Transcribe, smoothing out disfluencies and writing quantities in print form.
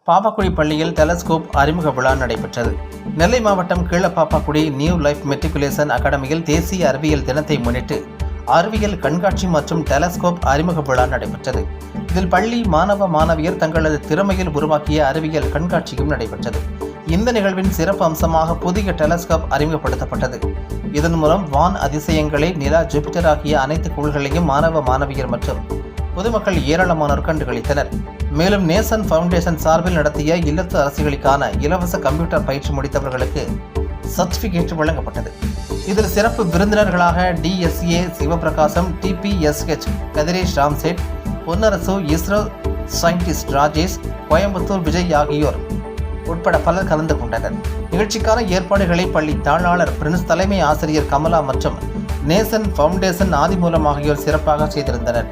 பாப்பாக்குடி பள்ளியில் டெலஸ்கோப் அறிமுக விழா நடைபெற்றது. நெல்லை மாவட்டம் கீழப்பாப்பாக்குடி நியூ லைஃப் மெட்ரிகுலேஷன் அகாடமியில் தேசிய அறிவியல் தினத்தை முன்னிட்டு அறிவியல் கண்காட்சி மற்றும் டெலஸ்கோப் அறிமுக விழா நடைபெற்றது. இதில் பள்ளி மாணவ மாணவியர் தங்களது திறமையில் உருவாக்கிய அறிவியல் கண்காட்சியும் நடைபெற்றது. இந்த நிகழ்வின் சிறப்பு அம்சமாக புதிய டெலஸ்கோப் அறிமுகப்படுத்தப்பட்டது. இதன் மூலம் வான் அதிசயங்களை, நிலா, ஜூபிட்டர் ஆகிய அனைத்து கோள்களையும் மாணவ மாணவியர் மற்றும் பொதுமக்கள் ஏராளமானோர் கண்டுகளித்தனர். மேலும் நேசன் ஃபவுண்டேஷன் சார்பில் நடத்திய இல்லத்து அரசிகளுக்கான இலவச கம்ப்யூட்டர் பயிற்சி முடித்தவர்களுக்கு சர்டிபிகேட் வழங்கப்பட்டது. இதில் சிறப்பு விருந்தினர்களாக DSA Sivaprakasam, TPSH Kathiresh Ramsait, Ponnarasu, ISRO scientist Rajesh, Coimbatore Vijay ஆகியோர் உட்பட பலர் கலந்து கொண்டனர். நிகழ்ச்சிக்கான ஏற்பாடுகளை பள்ளி தாளாளர் பிரின்ஸ், தலைமை ஆசிரியர் கமலா மற்றும் நேசன் ஃபவுண்டேஷன் ஆதிமூலம் ஆகியோர் சிறப்பாக செய்திருந்தனர்.